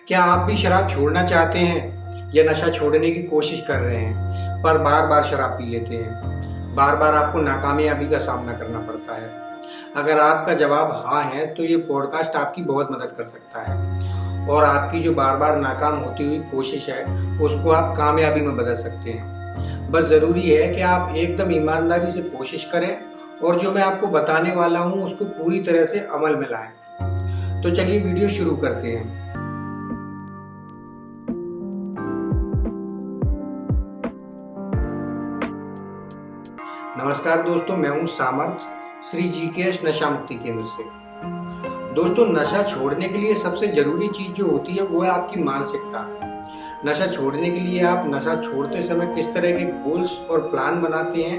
क्या आप भी शराब छोड़ना चाहते हैं या नशा छोड़ने की कोशिश कर रहे हैं पर बार बार शराब पी लेते हैं? बार बार आपको नाकामयाबी का सामना करना पड़ता है। अगर आपका जवाब हाँ है तो ये पॉडकास्ट आपकी बहुत मदद कर सकता है और आपकी जो बार बार नाकाम होती हुई कोशिश है उसको आप कामयाबी में बदल सकते हैं। बस ज़रूरी है कि आप एकदम ईमानदारी से कोशिश करें और जो मैं आपको बताने वाला हूँ उसको पूरी तरह से अमल में लाएं। तो चलिए वीडियो शुरू करते हैं। नमस्कार दोस्तों, मैं हूं सामर्थ श्री जीकेएस नशा मुक्ति केंद्र से। दोस्तों, नशा छोड़ने के लिए सबसे जरूरी चीज जो होती है वो है आपकी मानसिकता। नशा छोड़ने के लिए आप नशा छोड़ते समय किस तरह के गोल्स और प्लान बनाते हैं,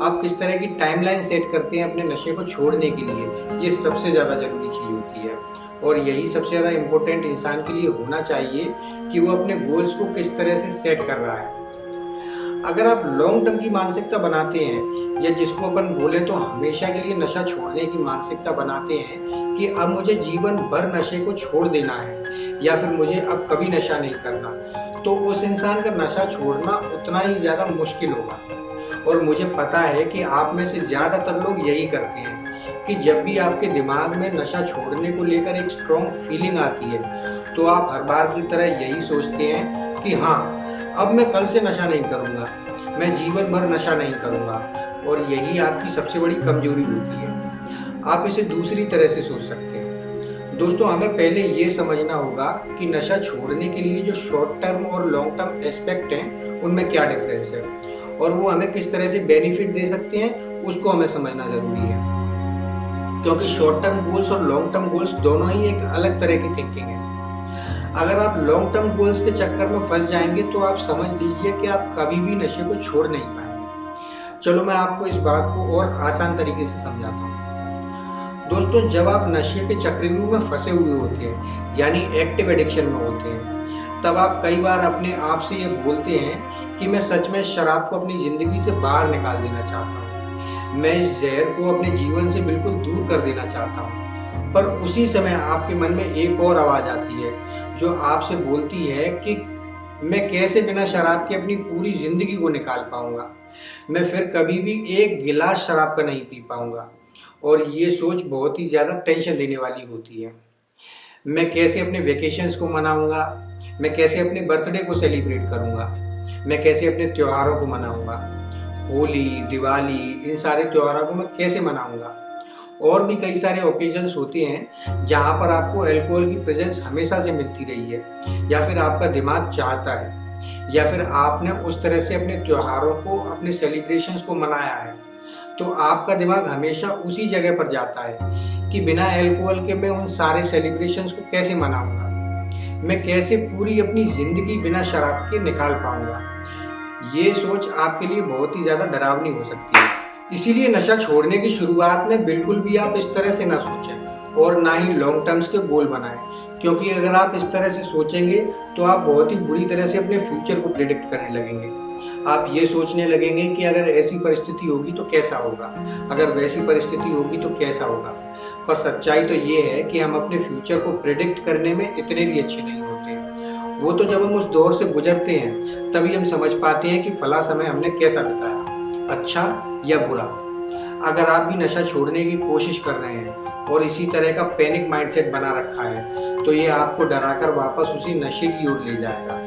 आप किस तरह की टाइमलाइन सेट करते हैं अपने नशे को छोड़ने के लिए, ये सबसे ज़्यादा जरूरी चीज़ होती है। और यही सबसे ज़्यादा इम्पोर्टेंट इंसान के लिए होना चाहिए कि वो अपने गोल्स को किस तरह से सेट कर रहा है। अगर आप लॉन्ग टर्म की मानसिकता बनाते हैं या जिसको अपन बोले तो हमेशा के लिए नशा छोड़ने की मानसिकता बनाते हैं कि अब मुझे जीवन भर नशे को छोड़ देना है या फिर मुझे अब कभी नशा नहीं करना, तो उस इंसान का नशा छोड़ना उतना ही ज़्यादा मुश्किल होगा। और मुझे पता है कि आप में से ज़्यादातर लोग यही करते हैं कि जब भी आपके दिमाग में नशा छोड़ने को लेकर एक स्ट्रॉन्ग फीलिंग आती है तो आप हर बार की तरह यही सोचते हैं कि हाँ, अब मैं कल से नशा नहीं करूँगा, मैं जीवन भर नशा नहीं करूँगा। और यही आपकी सबसे बड़ी कमजोरी होती है। आप इसे दूसरी तरह से सोच सकते हैं। दोस्तों, हमें पहले ये समझना होगा कि नशा छोड़ने के लिए जो शॉर्ट टर्म और लॉन्ग टर्म एस्पेक्ट हैं उनमें क्या डिफरेंस है और वो हमें किस तरह से बेनिफिट दे सकते हैं, उसको हमें समझना ज़रूरी है। क्योंकि शॉर्ट टर्म गोल्स और लॉन्ग टर्म गोल्स दोनों ही एक अलग तरह की थिंकिंग है। अगर आप लॉन्ग टर्म गोल्स के चक्कर में फंस जाएंगे तो आप समझ लीजिए कि आप कभी भी नशे को छोड़ नहीं पाएंगे। चलो मैं आपको इस बात को और आसान तरीके से समझाता हूँ। दोस्तों, जब आप नशे के चक्रव्यूह में फंसे हुए होते हैं यानी एक्टिव एडिक्शन में होते हैं, तब आप कई बार अपने आप से ये बोलते हैं कि मैं सच में शराब को अपनी ज़िंदगी से बाहर निकाल देना चाहता हूँ, मैं इस जहर को अपने जीवन से बिल्कुल दूर कर देना चाहता हूँ। पर उसी समय आपके मन में एक और आवाज़ आती है जो आपसे बोलती है कि मैं कैसे बिना शराब के अपनी पूरी ज़िंदगी को निकाल पाऊँगा, मैं फिर कभी भी एक गिलास शराब का नहीं पी पाऊँगा। और ये सोच बहुत ही ज़्यादा टेंशन देने वाली होती है। मैं कैसे अपने वेकेशंस को मनाऊँगा, मैं कैसे अपने बर्थडे को सेलिब्रेट करूँगा, मैं कैसे अपने त्योहारों को मनाऊँगा, होली, दिवाली, इन सारे त्योहारों को मैं कैसे मनाऊँगा। और भी कई सारे ओकेजन्स होते हैं जहाँ पर आपको अल्कोहल की प्रेजेंस हमेशा से मिलती रही है या फिर आपका दिमाग चाहता है या फिर आपने उस तरह से अपने त्योहारों को, अपने सेलिब्रेशंस को मनाया है, तो आपका दिमाग हमेशा उसी जगह पर जाता है कि बिना अल्कोहल के मैं उन सारे सेलिब्रेशंस को कैसे मनाऊंगा, मैं कैसे पूरी अपनी ज़िंदगी बिना शराब के निकाल पाऊंगा। ये सोच आपके लिए बहुत ही ज़्यादा डरावनी हो सकती है। इसीलिए नशा छोड़ने की शुरुआत में बिल्कुल भी आप इस तरह से ना सोचें और ना ही लॉन्ग टर्म्स के गोल बनाएं, क्योंकि अगर आप इस तरह से सोचेंगे तो आप बहुत ही बुरी तरह से अपने फ्यूचर को प्रेडिक्ट करने लगेंगे। आप ये सोचने लगेंगे कि अगर ऐसी परिस्थिति होगी तो कैसा होगा, अगर वैसी परिस्थिति होगी तो कैसा होगा। पर सच्चाई तो ये है कि हम अपने फ्यूचर को प्रेडिक्ट करने में इतने भी अच्छे नहीं होते। वो तो जब हम उस दौर से गुजरते हैं तभी हम समझ पाते हैं कि फला समय हमने कैसा बिताया, अच्छा या बुरा। अगर आप भी नशा छोड़ने की कोशिश कर रहे हैं और इसी तरह का पैनिक माइंडसेट बना रखा है तो ये आपको डराकर वापस उसी नशे की ओर ले जाएगा।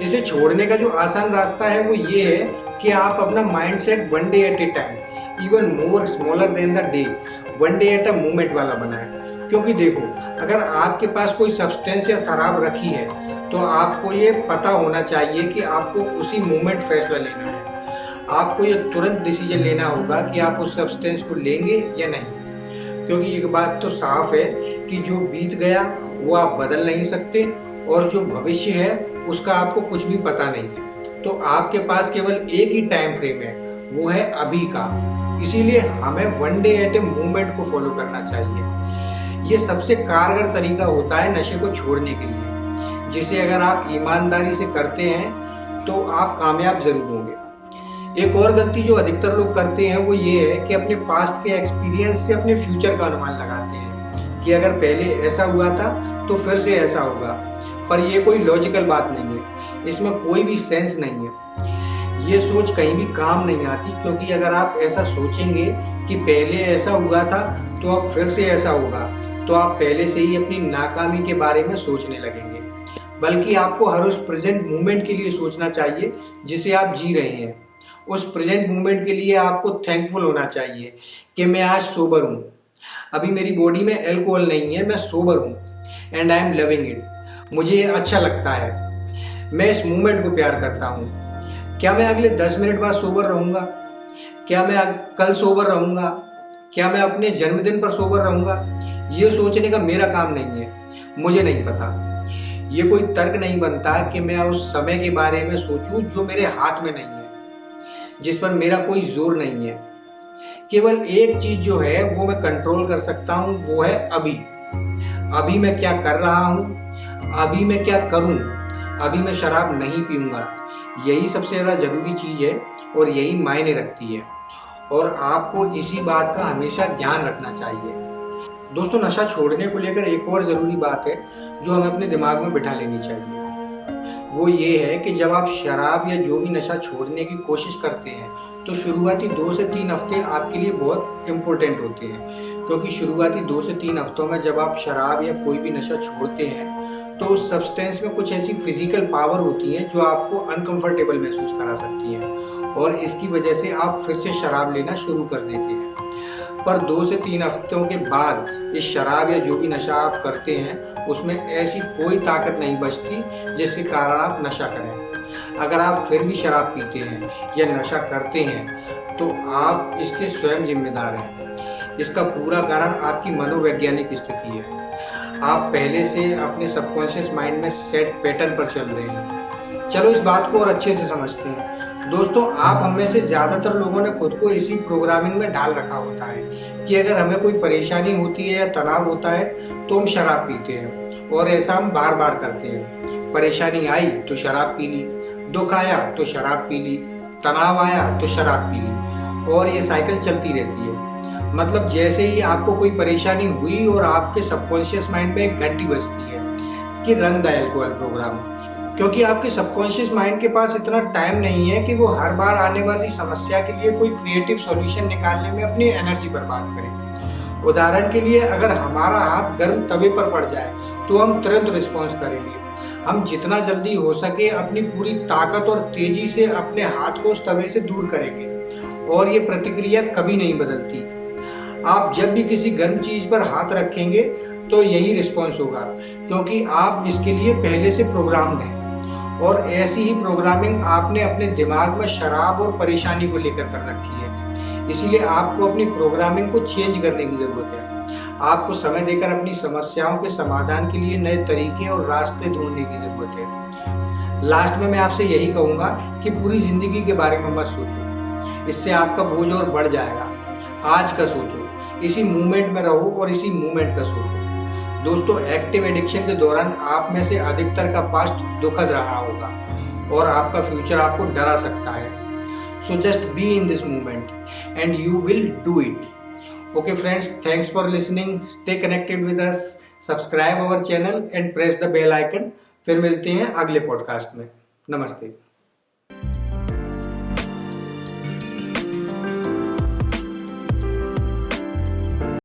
इसे छोड़ने का जो आसान रास्ता है वो ये है कि आप अपना mindset one day at A time, even more smaller than the day, one day at a moment वाला बनाएं। क्योंकि देखो, अगर आपके पास कोई सब्सटेंस या शराब रखी है तो आपको ये पता होना चाहिए कि आपको उसी मोमेंट फैसला लेना है। आपको ये तुरंत डिसीजन लेना होगा कि आप उस सब्सटेंस को लेंगे या नहीं। क्योंकि एक बात तो साफ है कि जो बीत गया वो आप बदल नहीं सकते और जो भविष्य है उसका आपको कुछ भी पता नहीं है। तो आपके पास केवल एक ही टाइम फ्रेम है, वो है अभी का। इसीलिए हमें one day at a movement को फॉलो करना चाहिए। ये सबसे कारगर तरीका होता है नशे को छोड़ने के लिए, जिसे अगर आप ईमानदारी से करते हैं तो आप कामयाब जरूर होंगे। एक और गलती जो अधिकतर लोग करते हैं वो ये है कि अपने पास्ट के एक्सपीरियंस से अपने फ्यूचर का अनुमान लगाते हैं कि अगर पहले ऐसा हुआ था तो फिर से ऐसा होगा। पर ये कोई लॉजिकल बात नहीं है, इसमें कोई भी सेंस नहीं है। ये सोच कहीं भी काम नहीं आती, क्योंकि अगर आप ऐसा सोचेंगे कि पहले ऐसा हुआ था तो अब फिर से ऐसा होगा, तो आप पहले से ही अपनी नाकामी के बारे में सोचने लगेंगे। बल्कि आपको हर उस प्रेजेंट मोमेंट के लिए सोचना चाहिए जिसे आप जी रहे हैं। उस प्रेजेंट मोमेंट के लिए आपको थैंकफुल होना चाहिए कि मैं आज सोबर हूँ, अभी मेरी बॉडी में अल्कोहल नहीं है, मैं सोबर हूँ and I am loving it. मुझे ये अच्छा लगता है, मैं इस मोमेंट को प्यार करता हूँ। क्या मैं अगले 10 मिनट बाद सोबर रहूँगा? क्या मैं कल सोबर रहूँगा? क्या मैं अपने जन्मदिन पर सोबर रहूँगा? ये सोचने का मेरा काम नहीं है, मुझे नहीं पता। ये कोई तर्क नहीं बनता कि मैं उस समय के बारे में सोचूं जो मेरे हाथ में नहीं है, जिस पर मेरा कोई जोर नहीं है। केवल एक चीज जो है वो मैं कंट्रोल कर सकता हूँ, वो है अभी। अभी मैं क्या कर रहा हूँ, अभी मैं क्या करूँ, अभी मैं शराब नहीं पीऊंगा। यही सबसे ज़्यादा जरूरी चीज है और यही मायने रखती है, और आपको इसी बात का हमेशा ध्यान रखना चाहिए। दोस्तों, नशा छोड़ने को लेकर एक और ज़रूरी बात है जो हमें अपने दिमाग में बिठा लेनी चाहिए। वो ये है कि जब आप शराब या जो भी नशा छोड़ने की कोशिश करते हैं तो शुरुआती 2 से 3 हफ्ते आपके लिए बहुत इम्पोर्टेंट होते हैं, क्योंकि शुरुआती 2 से 3 हफ्तों में जब आप शराब या कोई भी नशा छोड़ते हैं तो उस सब्सटेंस में कुछ ऐसी फिजिकल पावर होती है जो आपको अनकंफर्टेबल महसूस करा सकती है, और इसकी वजह से आप फिर से शराब लेना शुरू कर देते हैं। पर 2 से 3 हफ्तों के बाद इस शराब या जो भी नशा आप करते हैं उसमें ऐसी कोई ताकत नहीं बचती जिसके कारण आप नशा करें। अगर आप फिर भी शराब पीते हैं या नशा करते हैं तो आप इसके स्वयं जिम्मेदार हैं। इसका पूरा कारण आपकी मनोवैज्ञानिक स्थिति है। आप पहले से अपने सबकॉन्शियस माइंड में सेट पैटर्न पर चल रहे हैं। चलो इस बात को और अच्छे से समझते हैं। दोस्तों, आप हम में से ज़्यादातर लोगों ने खुद को इसी प्रोग्रामिंग में डाल रखा होता है कि अगर हमें कोई परेशानी होती है या तनाव होता है तो हम शराब पीते हैं, और ऐसा हम बार बार करते हैं। परेशानी आई तो शराब पी ली, दुख आया तो शराब पी ली, तनाव आया तो शराब पी ली, और ये साइकिल चलती रहती है। मतलब जैसे ही आपको कोई परेशानी हुई और आपके सबकॉन्शियस माइंड में एक घंटी बजती है कि रन द अल्कोहल प्रोग्राम, क्योंकि आपके सबकॉन्शियस माइंड के पास इतना टाइम नहीं है कि वो हर बार आने वाली समस्या के लिए कोई क्रिएटिव सॉल्यूशन निकालने में अपनी एनर्जी बर्बाद करे। उदाहरण के लिए, अगर हमारा हाथ गर्म तवे पर पड़ जाए तो हम तुरंत रिस्पॉन्स करेंगे। हम जितना जल्दी हो सके अपनी पूरी ताकत और तेजी से अपने हाथ को उस तवे से दूर करेंगे, और ये प्रतिक्रिया कभी नहीं बदलती। आप जब भी किसी गर्म चीज पर हाथ रखेंगे तो यही रिस्पॉन्स होगा, क्योंकि आप इसके लिए पहले से प्रोग्राम्ड हैं, और ऐसी ही प्रोग्रामिंग आपने अपने दिमाग में शराब और परेशानी को लेकर कर रखी है। इसीलिए आपको अपनी प्रोग्रामिंग को चेंज करने की जरूरत है। आपको समय देकर अपनी समस्याओं के समाधान के लिए नए तरीके और रास्ते ढूंढने की जरूरत है। लास्ट में मैं आपसे यही कहूँगा कि पूरी जिंदगी के बारे में मत सोचो, इससे आपका बोझ और बढ़ जाएगा। आज का सोचो, इसी मूवमेंट में रहो और इसी मूवमेंट का सोचो। दोस्तों, एक्टिव एडिक्शन के दौरान आप में से अधिकतर का पास्ट दुखद रहा होगा और आपका फ्यूचर आपको डरा सकता है। So just be in this movement and you will do it. Okay friends, thanks for listening. Stay connected with us, subscribe our channel and press the bell icon. फिर मिलते हैं अगले पॉडकास्ट में। नमस्ते।